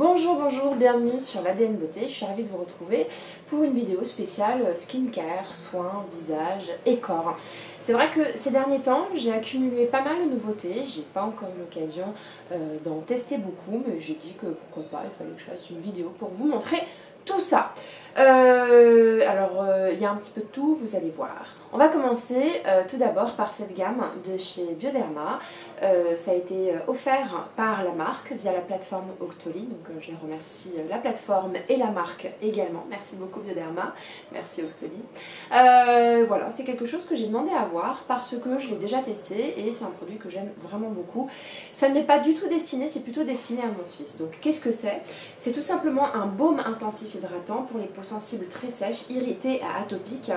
Bonjour, bonjour, bienvenue sur l'ADN Beauté, je suis ravie de vous retrouver pour une vidéo spéciale skincare, soins, visage et corps. C'est vrai que ces derniers temps, j'ai accumulé pas mal de nouveautés, j'ai pas encore eu l'occasion d'en tester beaucoup, mais j'ai dit que pourquoi pas, il fallait que je fasse une vidéo pour vous montrer tout ça. Il y a un petit peu de tout, vous allez voir. On va commencer tout d'abord par cette gamme de chez Bioderma. Ça a été offert par la marque via la plateforme Octoly, donc je remercie la plateforme et la marque également. Merci beaucoup Bioderma, merci Octoly. Voilà, c'est quelque chose que j'ai demandé à voir parce que je l'ai déjà testé et c'est un produit que j'aime vraiment beaucoup. Ça ne m'est pas du tout destiné, c'est plutôt destiné à mon fils. Donc qu'est-ce que c'est? C'est tout simplement un baume intensif hydratant pour les peaux sensibles très sèches, irritées et atopiques,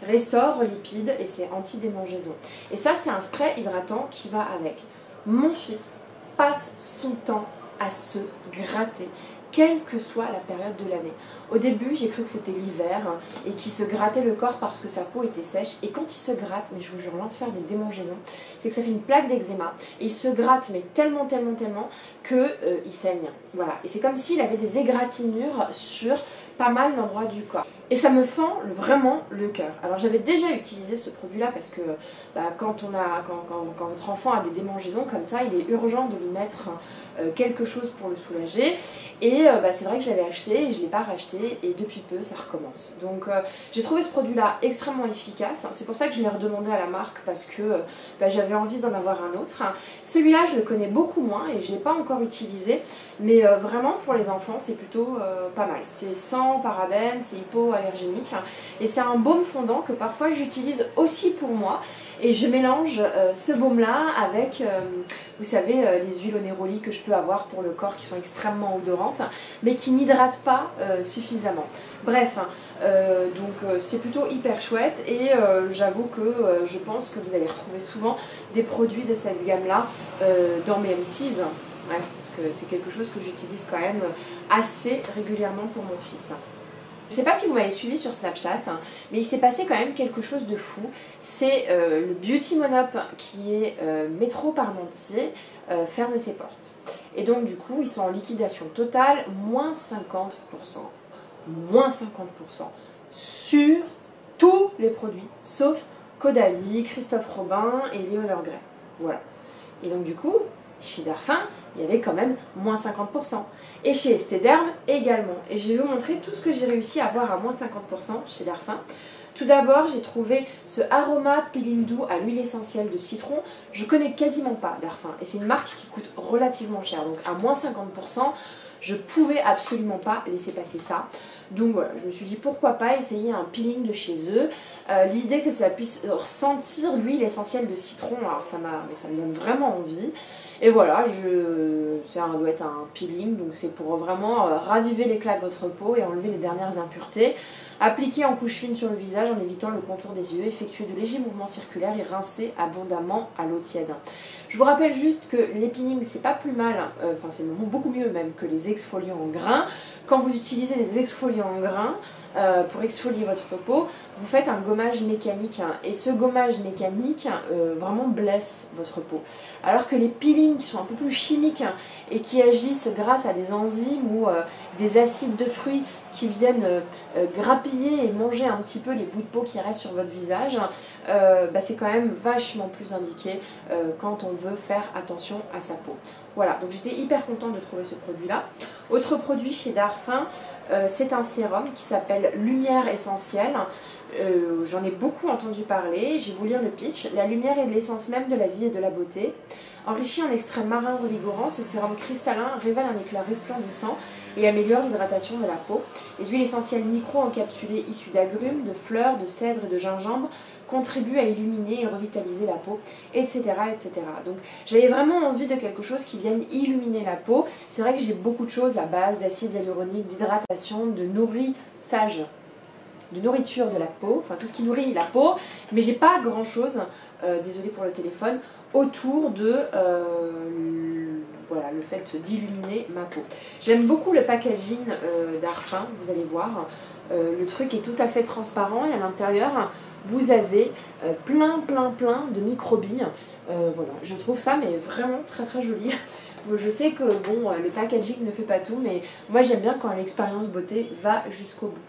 restaure lipides et c'est anti-démangeaison. Et ça c'est un spray hydratant qui va avec. Mon fils passe son temps à se gratter, quelle que soit la période de l'année. Au début, j'ai cru que c'était l'hiver et qu'il se grattait le corps parce que sa peau était sèche. Et quand il se gratte, mais je vous jure, l'enfer des démangeaisons, c'est que ça fait une plaque d'eczéma. Et il se gratte, mais tellement que il saigne. Voilà. Et c'est comme s'il avait des égratignures sur pas mal d'endroits du corps. Et ça me fend vraiment le cœur. Alors j'avais déjà utilisé ce produit-là parce que quand votre enfant a des démangeaisons comme ça, il est urgent de lui mettre quelque chose pour le soulager. Et c'est vrai que je l'avais acheté et je ne l'ai pas racheté et depuis peu ça recommence. Donc j'ai trouvé ce produit-là extrêmement efficace. C'est pour ça que je l'ai redemandé à la marque parce que j'avais envie d'en avoir un autre. Celui-là je le connais beaucoup moins et je ne l'ai pas encore utilisé. Mais vraiment pour les enfants c'est plutôt pas mal. C'est sans parabènes, c'est hypoallergénique et c'est un baume fondant que parfois j'utilise aussi pour moi et je mélange ce baume là avec vous savez les huiles au néroli que je peux avoir pour le corps qui sont extrêmement odorantes mais qui n'hydratent pas suffisamment. Bref, c'est plutôt hyper chouette et j'avoue que je pense que vous allez retrouver souvent des produits de cette gamme là dans mes MTs. Ouais, parce que c'est quelque chose que j'utilise quand même assez régulièrement pour mon fils. Je ne sais pas si vous m'avez suivi sur Snapchat, mais il s'est passé quand même quelque chose de fou. C'est le Beauty Monop qui est métro Parmentier ferme ses portes. Et donc du coup, ils sont en liquidation totale, moins 50%. Moins 50% sur tous les produits, sauf Caudalie, Christophe Robin et Léonore Grey. Voilà. Et donc du coup, chez Darphin, il y avait quand même moins 50%. Et chez Esthederm également. Et je vais vous montrer tout ce que j'ai réussi à avoir à moins 50% chez Darphin. Tout d'abord, j'ai trouvé ce Aroma Peeling Doux à l'huile essentielle de citron. Je connais quasiment pas Darphin. Et c'est une marque qui coûte relativement cher. Donc à moins 50%, je pouvais absolument pas laisser passer ça. Donc voilà, je me suis dit pourquoi pas essayer un peeling de chez eux. L'idée que ça puisse ressentir l'huile essentielle de citron, alors ça me donne vraiment envie. Et voilà, ça doit être un peeling, donc c'est pour vraiment raviver l'éclat de votre peau et enlever les dernières impuretés. Appliquer en couche fine sur le visage en évitant le contour des yeux, effectuer de légers mouvements circulaires et rincer abondamment à l'eau tiède. Je vous rappelle juste que les peelings c'est pas plus mal, c'est beaucoup mieux même que les exfoliants en grains. Quand vous utilisez les exfoliants en grains pour exfolier votre peau, vous faites un gommage mécanique et ce gommage mécanique vraiment blesse votre peau. Alors que les peelings qui sont un peu plus chimiques et qui agissent grâce à des enzymes ou des acides de fruits qui viennent grappiller et manger un petit peu les bouts de peau qui restent sur votre visage, c'est quand même vachement plus indiqué quand on veut faire attention à sa peau. Voilà, donc j'étais hyper contente de trouver ce produit-là. Autre produit chez Darphin, c'est un sérum qui s'appelle Lumière Essentielle. J'en ai beaucoup entendu parler, je vais vous lire le pitch. La lumière est l'essence même de la vie et de la beauté. Enrichi en extrait marin revigorant, ce sérum cristallin révèle un éclat resplendissant et améliore l'hydratation de la peau. Les huiles essentielles micro-encapsulées issues d'agrumes, de fleurs, de cèdre et de gingembre contribuent à illuminer et revitaliser la peau, etc. etc. Donc j'avais vraiment envie de quelque chose qui vienne illuminer la peau. C'est vrai que j'ai beaucoup de choses à base d'acide hyaluronique, d'hydratation, de nourrissage, de nourriture de la peau, enfin tout ce qui nourrit la peau, mais j'ai pas grand chose, désolée pour le téléphone, autour de le fait d'illuminer ma peau. J'aime beaucoup le packaging Darphin, vous allez voir, le truc est tout à fait transparent et à l'intérieur vous avez plein de microbilles. Voilà, je trouve ça mais vraiment très joli. Je sais que bon, le packaging ne fait pas tout, mais moi j'aime bien quand l'expérience beauté va jusqu'au bout.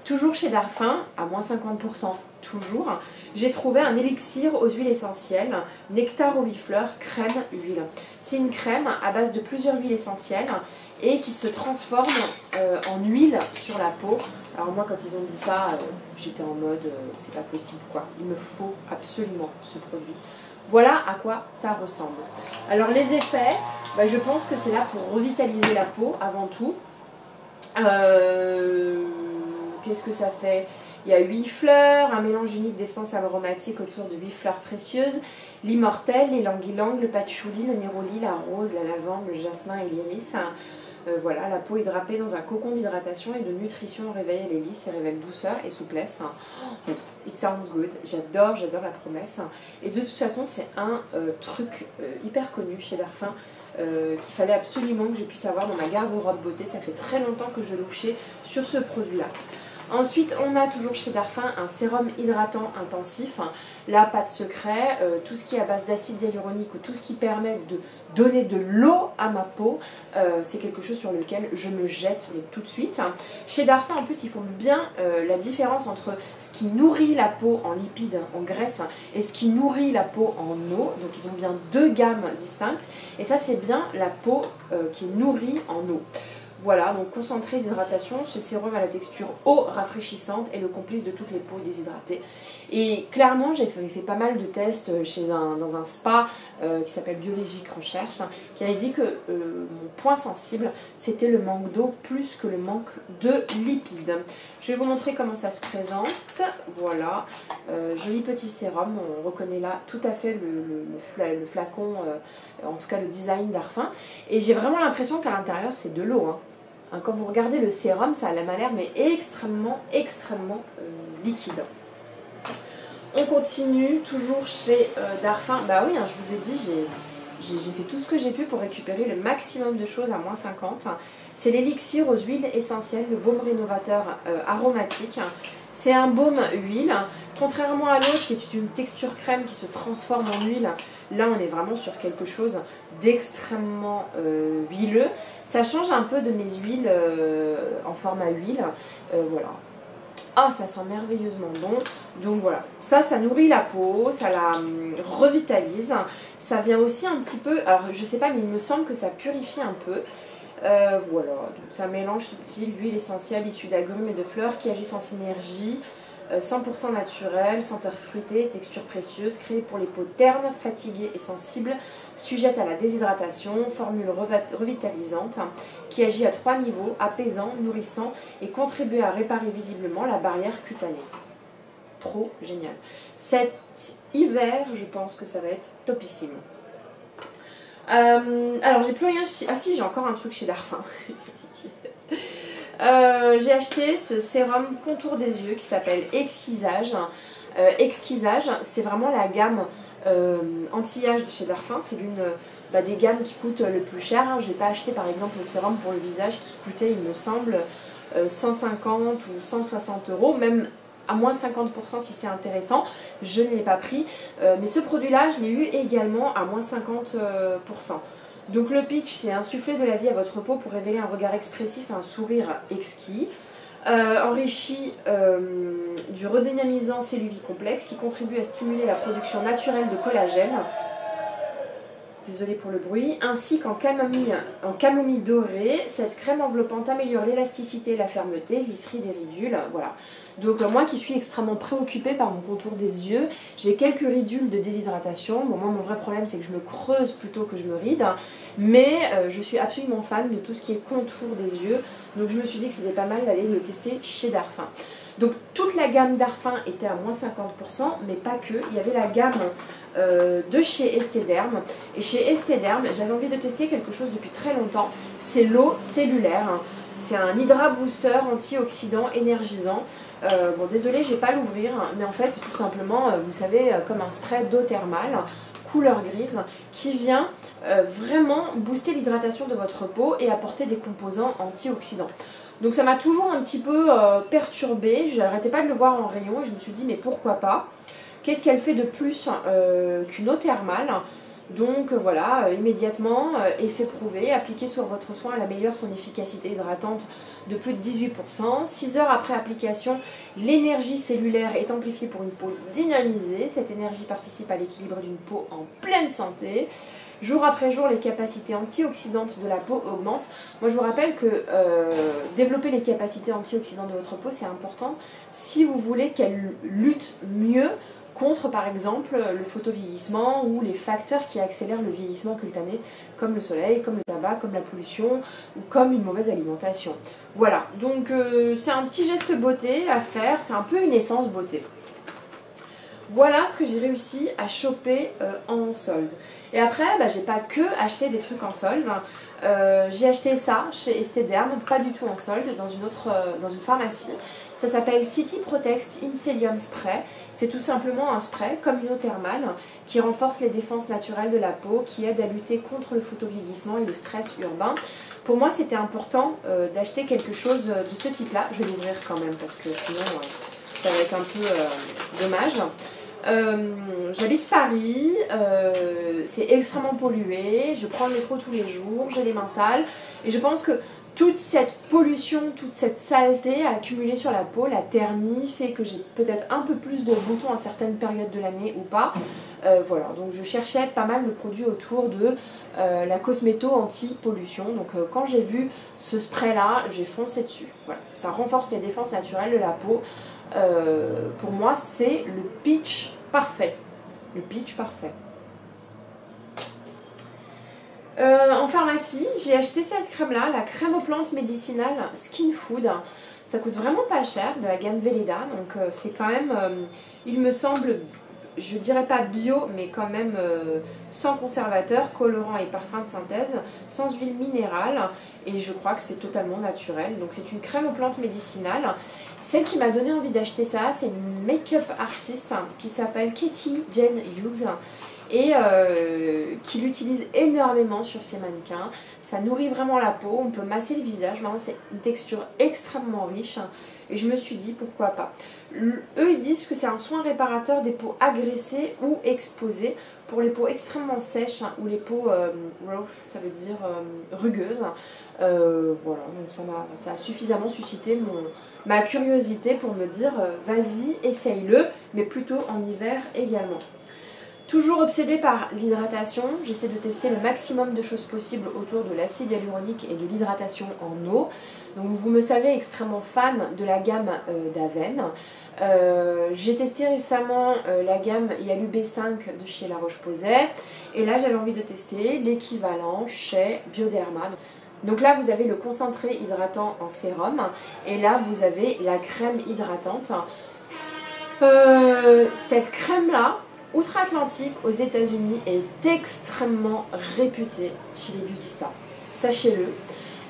Toujours chez Darphin, à moins 50%, toujours, j'ai trouvé un élixir aux huiles essentielles, nectar aux 8 fleurs, crème, huile. C'est une crème à base de plusieurs huiles essentielles et qui se transforme en huile sur la peau. Alors moi quand ils ont dit ça, j'étais en mode c'est pas possible quoi, il me faut absolument ce produit. Voilà à quoi ça ressemble. Alors les effets, bah, je pense que c'est là pour revitaliser la peau avant tout. Qu'est-ce que ça fait? Il y a 8 fleurs, un mélange unique d'essences aromatiques autour de 8 fleurs précieuses, l'immortel, l'élang-ylang, le patchouli, le néroli, la rose, la lavande, le jasmin et l'iris. Voilà, la peau est drapée dans un cocon d'hydratation et de nutrition réveille les lys et révèle douceur et souplesse. It sounds good, j'adore la promesse. Et de toute façon, c'est un truc hyper connu chez Darphin qu'il fallait absolument que je puisse avoir dans ma garde-robe beauté. Ça fait très longtemps que je louchais sur ce produit-là. Ensuite, on a toujours chez Darphin un sérum hydratant intensif. Là, pas de secret, tout ce qui est à base d'acide hyaluronique ou tout ce qui permet de donner de l'eau à ma peau, c'est quelque chose sur lequel je me jette mais tout de suite. Chez Darphin, en plus, ils font bien la différence entre ce qui nourrit la peau en lipides, en graisse, et ce qui nourrit la peau en eau. Donc, ils ont bien deux gammes distinctes. Et ça, c'est bien la peau qui est nourrie en eau. Voilà, donc concentré d'hydratation, ce sérum a la texture eau rafraîchissante et le complice de toutes les peaux déshydratées. Et clairement, j'ai fait pas mal de tests dans un spa qui s'appelle Biologique Recherche, qui avait dit que mon point sensible, c'était le manque d'eau plus que le manque de lipides. Je vais vous montrer comment ça se présente. Voilà, joli petit sérum, on reconnaît là tout à fait le flacon, en tout cas le design Darphin. Et j'ai vraiment l'impression qu'à l'intérieur, c'est de l'eau, hein. Quand vous regardez le sérum, ça a l'air mais extrêmement liquide. On continue toujours chez Darphin. Bah oui, hein, je vous ai dit, j'ai fait tout ce que j'ai pu pour récupérer le maximum de choses à moins 50. C'est l'élixir aux huiles essentielles, le baume rénovateur aromatique. C'est un baume huile. Contrairement à l'autre qui est une texture crème qui se transforme en huile, là on est vraiment sur quelque chose d'extrêmement huileux. Ça change un peu de mes huiles en format huile. Voilà. Ah, ça sent merveilleusement bon. Donc voilà, ça nourrit la peau, ça la revitalise. Ça vient aussi un petit peu, alors je sais pas, mais il me semble que ça purifie un peu. Voilà, donc c'est un mélange subtil d'huile essentielle issue d'agrumes et de fleurs qui agissent en synergie. 100% naturel, senteur fruitée, texture précieuse, créée pour les peaux ternes, fatiguées et sensibles, sujette à la déshydratation, formule revitalisante, qui agit à 3 niveaux, apaisant, nourrissant et contribue à réparer visiblement la barrière cutanée. Trop génial. Cet hiver, je pense que ça va être topissime. Alors j'ai plus rien, ah si, j'ai encore un truc chez Darphin. J'ai acheté ce sérum contour des yeux qui s'appelle Exquisage. Exquisage, c'est vraiment la gamme anti-âge de chez Darphin. C'est l'une des gammes qui coûte le plus cher. J'ai pas acheté par exemple le sérum pour le visage qui coûtait, il me semble, 150 ou 160 €, même à moins 50% si c'est intéressant. Je ne l'ai pas pris, mais ce produit-là, je l'ai eu également à moins 50%. Donc le pitch, c'est insuffler de la vie à votre peau pour révéler un regard expressif et un sourire exquis. Enrichi du redynamisant Celluvie complexe qui contribue à stimuler la production naturelle de collagène. Désolée pour le bruit. Ainsi qu'en camomille dorée, cette crème enveloppante améliore l'élasticité et la fermeté, lisserie des ridules. Voilà. Donc moi qui suis extrêmement préoccupée par mon contour des yeux, j'ai quelques ridules de déshydratation. Bon, moi mon vrai problème c'est que je me creuse plutôt que je me ride, mais je suis absolument fan de tout ce qui est contour des yeux. Donc je me suis dit que c'était pas mal d'aller le tester chez Darphin. Donc toute la gamme Darphin était à moins 50%, mais pas que. Il y avait la gamme de chez Esthederm. Et chez Esthederm, j'avais envie de tester quelque chose depuis très longtemps. C'est l'eau cellulaire. C'est un Hydra Booster antioxydant énergisant. Bon, désolé, je vais pas l'ouvrir, mais en fait, c'est tout simplement, vous savez, comme un spray d'eau thermale, couleur grise, qui vient vraiment booster l'hydratation de votre peau et apporter des composants antioxydants. Donc ça m'a toujours un petit peu perturbée, je n'arrêtais pas de le voir en rayon et je me suis dit mais pourquoi pas. Qu'est-ce qu'elle fait de plus qu'une eau thermale? Donc voilà, immédiatement, effet prouvé, appliqué sur votre soin, elle améliore son efficacité hydratante de plus de 18%. 6 heures après application, l'énergie cellulaire est amplifiée pour une peau dynamisée. Cette énergie participe à l'équilibre d'une peau en pleine santé. Jour après jour, les capacités antioxydantes de la peau augmentent. Moi, je vous rappelle que développer les capacités antioxydantes de votre peau, c'est important si vous voulez qu'elle lutte mieux contre, par exemple, le photovieillissement ou les facteurs qui accélèrent le vieillissement cutané, comme le soleil, comme le tabac, comme la pollution ou comme une mauvaise alimentation. Voilà, donc c'est un petit geste beauté à faire, c'est un peu une essence beauté. Voilà ce que j'ai réussi à choper en solde. Et après, j'ai pas que acheté des trucs en solde. J'ai acheté ça chez Esthederm, pas du tout en solde, dans une pharmacie. Ça s'appelle City Protect Incellium Spray. C'est tout simplement un spray communothermal qui renforce les défenses naturelles de la peau, qui aide à lutter contre le photovieillissement et le stress urbain. Pour moi, c'était important d'acheter quelque chose de ce type-là. Je vais l'ouvrir quand même parce que sinon ça va être un peu dommage. J'habite Paris, c'est extrêmement pollué, je prends le métro tous les jours, j'ai les mains sales et je pense que toute cette pollution, toute cette saleté accumulée sur la peau, la ternie, fait que j'ai peut-être un peu plus de boutons à certaines périodes de l'année ou pas. Voilà, donc je cherchais pas mal de produits autour de la cosméto anti-pollution. Donc quand j'ai vu ce spray là, j'ai foncé dessus. Voilà, ça renforce les défenses naturelles de la peau. Pour moi, c'est le pitch parfait. Le pitch parfait. En pharmacie, j'ai acheté cette crème-là, la crème aux plantes médicinales Skin Food. Ça coûte vraiment pas cher, de la gamme Velleda, donc c'est quand même, il me semble, je dirais pas bio, mais quand même sans conservateur, colorant et parfum de synthèse, sans huile minérale, et je crois que c'est totalement naturel. Donc c'est une crème aux plantes médicinales. Celle qui m'a donné envie d'acheter ça, c'est une make-up artiste qui s'appelle Katie Jane Hughes et qui l'utilise énormément sur ses mannequins. Ça nourrit vraiment la peau, on peut masser le visage, vraiment c'est une texture extrêmement riche et je me suis dit pourquoi pas. Eux ils disent que c'est un soin réparateur des peaux agressées ou exposées pour les peaux extrêmement sèches ou les peaux rough, ça veut dire rugueuses. Voilà, donc ça a suffisamment suscité ma curiosité pour me dire vas-y essaye-le, mais plutôt en hiver également. Toujours obsédée par l'hydratation, j'essaie de tester le maximum de choses possibles autour de l'acide hyaluronique et de l'hydratation en eau. Donc vous me savez extrêmement fan de la gamme d'Aven. J'ai testé récemment la gamme Yalu B5 de chez La Roche-Posay. Et là j'avais envie de tester l'équivalent chez Bioderma. Donc là vous avez le concentré hydratant en sérum. Et là vous avez la crème hydratante. Cette crème là, outre-Atlantique, aux États-Unis, est extrêmement réputée chez les beauty stars. Sachez-le.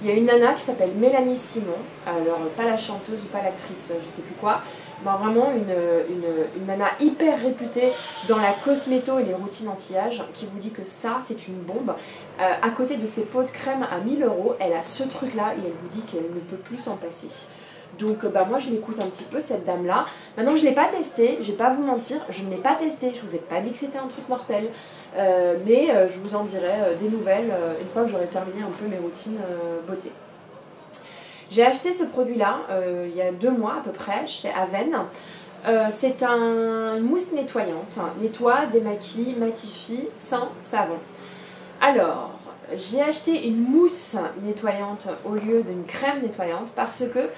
Il y a une nana qui s'appelle Mélanie Simon, alors pas la chanteuse ou pas l'actrice, je sais plus quoi, mais vraiment une nana hyper réputée dans la cosméto et les routines anti-âge, qui vous dit que ça c'est une bombe. À côté de ses pots de crème à 1000 €, elle a ce truc là et elle vous dit qu'elle ne peut plus s'en passer. Donc moi je l'écoute un petit peu cette dame là. Maintenant je ne l'ai pas testé, je vais pas vous mentir, je ne l'ai pas testé, je vous ai pas dit que c'était un truc mortel. Mais je vous en dirai des nouvelles une fois que j'aurai terminé un peu mes routines beauté. J'ai acheté ce produit là il y a 2 mois à peu près chez Aven. C'est une mousse nettoyante, nettoie, démaquille, matifie sans savon. Alors j'ai acheté une mousse nettoyante au lieu d'une crème nettoyante parce que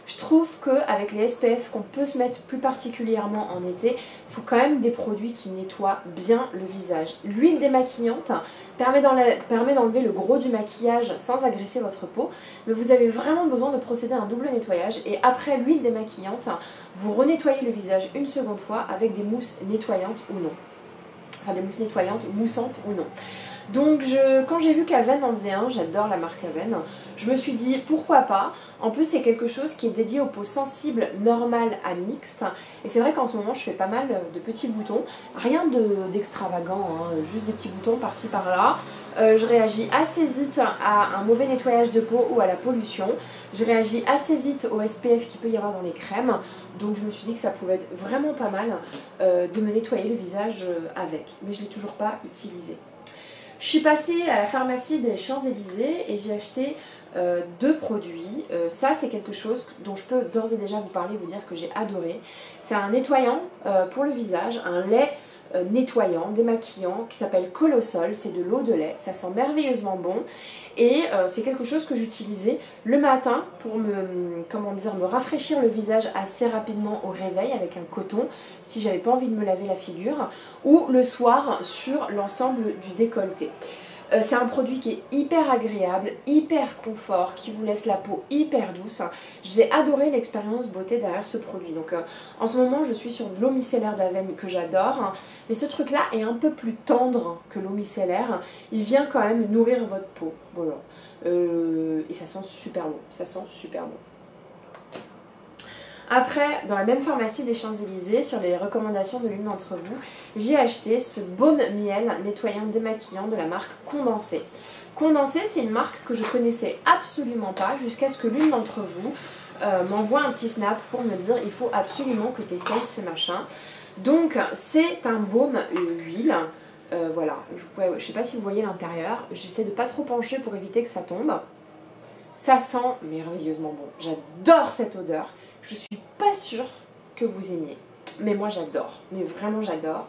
je trouve qu'avec les SPF qu'on peut se mettre plus particulièrement en été, il faut quand même des produits qui nettoient bien le visage. L'huile démaquillante permet d'enlever le gros du maquillage sans agresser votre peau, mais vous avez vraiment besoin de procéder à un double nettoyage et après l'huile démaquillante, vous renettoyez le visage une seconde fois avec des mousses nettoyantes ou non. Enfin des mousses nettoyantes, moussantes ou non. Donc quand j'ai vu qu'Aven en faisait un, j'adore la marque Aven, je me suis dit pourquoi pas. En plus c'est quelque chose qui est dédié aux peaux sensibles, normales à mixtes. Et c'est vrai qu'en ce moment je fais pas mal de petits boutons, rien d'extravagant, hein, juste des petits boutons par-ci par-là. Je réagis assez vite à un mauvais nettoyage de peau ou à la pollution. Je réagis assez vite au SPF qu'il peut y avoir dans les crèmes. Donc je me suis dit que ça pouvait être vraiment pas mal de me nettoyer le visage avec. Mais je ne l'ai toujours pas utilisé. Je suis passée à la pharmacie des Champs-Élysées et j'ai acheté deux produits. Ça, c'est quelque chose dont je peux d'ores et déjà vous parler, vous dire que j'ai adoré. C'est un nettoyant pour le visage, un lait nettoyant, démaquillant, qui s'appelle Colossol. C'est de l'eau de lait, ça sent merveilleusement bon. Et c'est quelque chose que j'utilisais le matin pour me rafraîchir le visage assez rapidement au réveil avec un coton, si j'avais pas envie de me laver la figure, ou le soir sur l'ensemble du décolleté. C'est un produit qui est hyper agréable, hyper confort, qui vous laisse la peau hyper douce. J'ai adoré l'expérience beauté derrière ce produit. Donc en ce moment je suis sur de l'eau micellaire d'Avène que j'adore, mais ce truc là est un peu plus tendre que l'eau micellaire. Il vient quand même nourrir votre peau. Voilà. Et ça sent super bon. Ça sent super bon. Après, dans la même pharmacie des Champs-Élysées, sur les recommandations de l'une d'entre vous, j'ai acheté ce baume miel nettoyant démaquillant de la marque Condensé. Condensé, c'est une marque que je connaissais absolument pas jusqu'à ce que l'une d'entre vous m'envoie un petit snap pour me dire il faut absolument que tu essayes ce machin. Donc, c'est un baume huile. Voilà, je sais pas si vous voyez l'intérieur, j'essaie de pas trop pencher pour éviter que ça tombe. Ça sent merveilleusement bon. J'adore cette odeur. Je suis pas sûre que vous aimiez. Mais moi j'adore. Mais vraiment j'adore.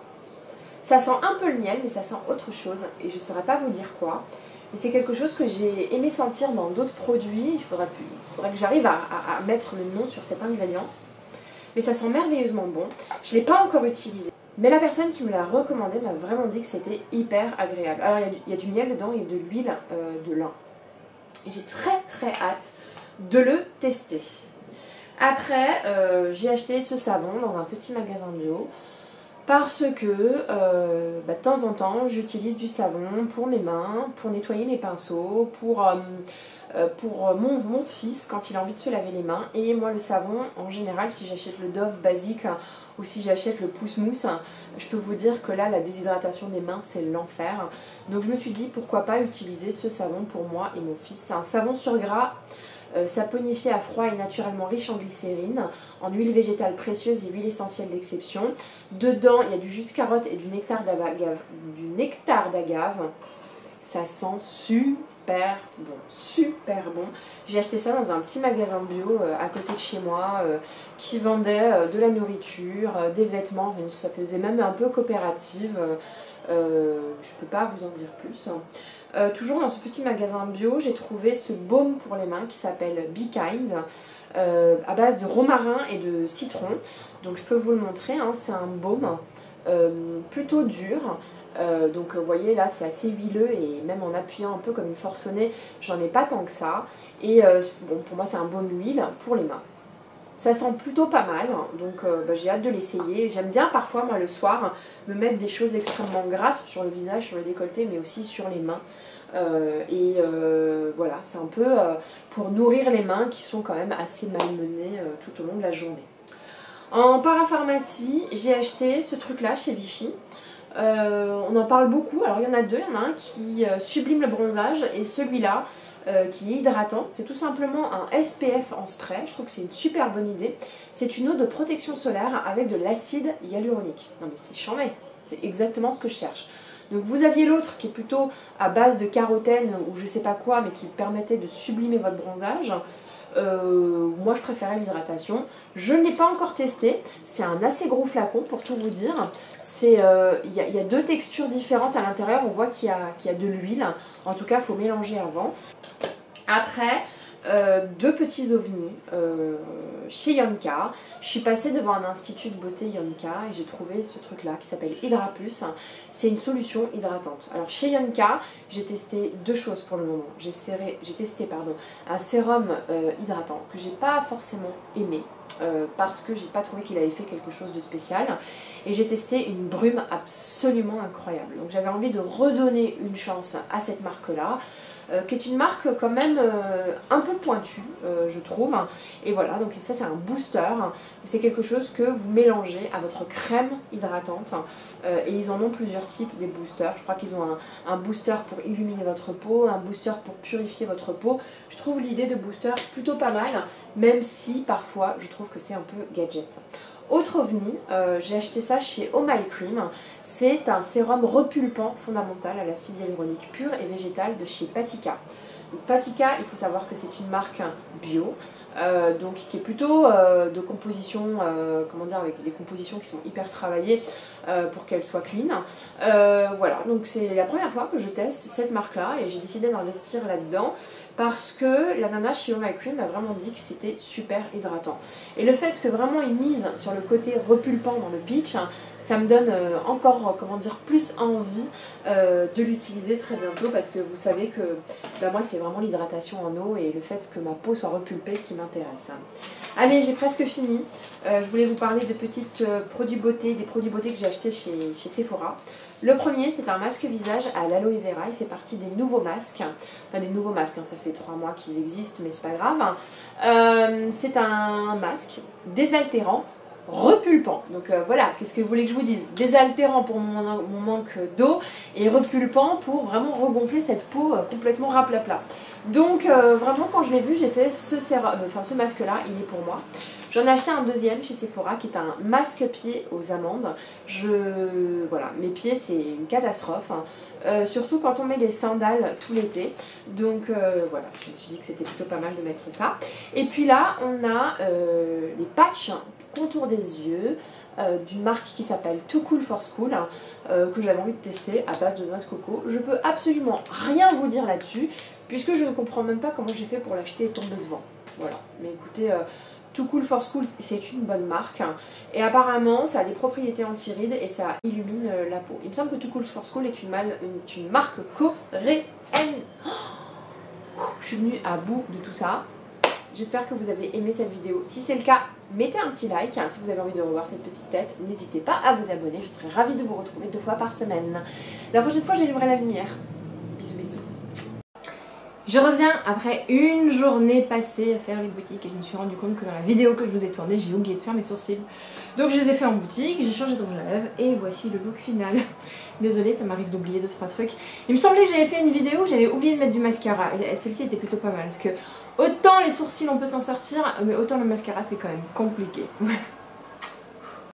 Ça sent un peu le miel, mais ça sent autre chose. Et je ne saurais pas vous dire quoi. Mais c'est quelque chose que j'ai aimé sentir dans d'autres produits. Il faudrait que j'arrive à mettre le nom sur cet ingrédient. Mais ça sent merveilleusement bon. Je ne l'ai pas encore utilisé. Mais la personne qui me l'a recommandé m'a vraiment dit que c'était hyper agréable. Alors il y a du miel dedans et de l'huile de lin. Et j'ai très hâte de le tester. Après, j'ai acheté ce savon dans un petit magasin bio parce que de temps en temps, j'utilise du savon pour mes mains, pour nettoyer mes pinceaux, pour mon fils quand il a envie de se laver les mains. Et moi, le savon, en général, si j'achète le Dove basique ou si j'achète le Pousse Mousse, je peux vous dire que là, la déshydratation des mains, c'est l'enfer. Donc je me suis dit, pourquoi pas utiliser ce savon pour moi et mon fils. C'est un savon sur gras. Saponifié à froid et naturellement riche en glycérine, en huile végétale précieuse et huile essentielle d'exception. Dedans, il y a du jus de carotte et du nectar d'agave. Ça sent super bon, super bon. J'ai acheté ça dans un petit magasin bio à côté de chez moi qui vendait de la nourriture, des vêtements. Ça faisait même un peu coopérative. Je peux pas vous en dire plus. Toujours dans ce petit magasin bio, j'ai trouvé ce baume pour les mains qui s'appelle Be Kind, à base de romarin et de citron. Donc je peux vous le montrer, hein, c'est un baume plutôt dur. Donc vous voyez là c'est assez huileux et même en appuyant un peu comme une forcenée, j'en ai pas tant que ça. Et bon, pour moi c'est un baume huile pour les mains. Ça sent plutôt pas mal, donc j'ai hâte de l'essayer. J'aime bien parfois, moi, le soir, me mettre des choses extrêmement grasses sur le visage, sur le décolleté, mais aussi sur les mains. Voilà, c'est un peu pour nourrir les mains qui sont quand même assez malmenées tout au long de la journée. En parapharmacie, j'ai acheté ce truc-là chez Vichy. On en parle beaucoup, alors il y en a deux, il y en a un qui sublime le bronzage et celui-là qui est hydratant. C'est tout simplement un SPF en spray, je trouve que c'est une super bonne idée. C'est une eau de protection solaire avec de l'acide hyaluronique. Non mais c'est chambé, c'est exactement ce que je cherche. Donc vous aviez l'autre qui est plutôt à base de carotène ou je sais pas quoi, mais qui permettait de sublimer votre bronzage. Moi je préférais l'hydratation. Je ne l'ai pas encore testé, c'est un assez gros flacon pour tout vous dire. Il y a deux textures différentes à l'intérieur, on voit qu'il y a de l'huile, en tout cas il faut mélanger avant. Après, deux petits ovnis chez Yonka. Je suis passée devant un institut de beauté Yonka et j'ai trouvé ce truc là qui s'appelle Hydra Plus. C'est une solution hydratante. Alors chez Yonka, j'ai testé deux choses pour le moment. J'ai testé un sérum hydratant que j'ai pas forcément aimé. Parce que j'ai pas trouvé qu'il avait fait quelque chose de spécial, et j'ai testé une brume absolument incroyable. Donc j'avais envie de redonner une chance à cette marque là, qui est une marque quand même un peu pointue, je trouve. Et voilà, donc ça c'est un booster, c'est quelque chose que vous mélangez à votre crème hydratante, et ils en ont plusieurs types des boosters. Je crois qu'ils ont un booster pour illuminer votre peau, un booster pour purifier votre peau. Je trouve l'idée de booster plutôt pas mal, même si parfois je trouve que c'est un peu gadget. Autre ovni, j'ai acheté ça chez Oh My Cream. C'est un sérum repulpant fondamental à l'acide hyaluronique pur et végétal de chez Patika. Donc, Patika, il faut savoir que c'est une marque bio, donc qui est plutôt de composition, comment dire, avec des compositions qui sont hyper travaillées pour qu'elles soient clean. Voilà, donc c'est la première fois que je teste cette marque-là et j'ai décidé d'investir là-dedans parce que la nana chez Oh My Cream m'a vraiment dit que c'était super hydratant. Et le fait que vraiment ils misent sur le côté repulpant dans le pitch, ça me donne encore, comment dire, plus envie de l'utiliser très bientôt parce que vous savez que bah, moi c'est vraiment l'hydratation en eau et le fait que ma peau soit repulpée qui m'intéresse. Allez, j'ai presque fini. Je voulais vous parler de petits produits beauté, des produits beauté que j'ai achetés chez Sephora. Le premier, c'est un masque visage à l'aloe vera. Il fait partie des nouveaux masques. Enfin, des nouveaux masques, hein, ça fait 3 mois qu'ils existent, mais c'est pas grave. C'est un masque désaltérant, repulpant. Donc voilà, qu'est-ce que vous voulez que je vous dise? Désaltérant pour mon manque d'eau et repulpant pour vraiment regonfler cette peau complètement raplapla. Donc vraiment quand je l'ai vu, j'ai fait ce masque là, il est pour moi. J'en ai acheté un deuxième chez Sephora qui est un masque pied aux amandes. Voilà, mes pieds c'est une catastrophe, hein. Surtout quand on met des sandales tout l'été. Donc voilà, je me suis dit que c'était plutôt pas mal de mettre ça. Et puis là, on a les patchs contour des yeux d'une marque qui s'appelle Too Cool for School, que j'avais envie de tester à base de noix de coco. Je peux absolument rien vous dire là-dessus puisque je ne comprends même pas comment j'ai fait pour l'acheter et tomber devant. Voilà, mais écoutez, Too Cool for School c'est une bonne marque et apparemment ça a des propriétés anti-rides et ça illumine la peau. Il me semble que Too Cool for School est une marque coréenne. Je suis venue à bout de tout ça. J'espère que vous avez aimé cette vidéo. Si c'est le cas, mettez un petit like. Si vous avez envie de revoir cette petite tête, n'hésitez pas à vous abonner. Je serai ravie de vous retrouver 2 fois par semaine. La prochaine fois, j'allumerai la lumière. Bisous, bisous. Je reviens après une journée passée à faire les boutiques et je me suis rendu compte que dans la vidéo que je vous ai tournée, j'ai oublié de faire mes sourcils. Donc je les ai fait en boutique, j'ai changé de rouge à lèvres et voici le look final. Désolée, ça m'arrive d'oublier 2-3 trucs. Il me semblait que j'avais fait une vidéo où j'avais oublié de mettre du mascara et celle-ci était plutôt pas mal parce que autant les sourcils on peut s'en sortir, mais autant le mascara c'est quand même compliqué.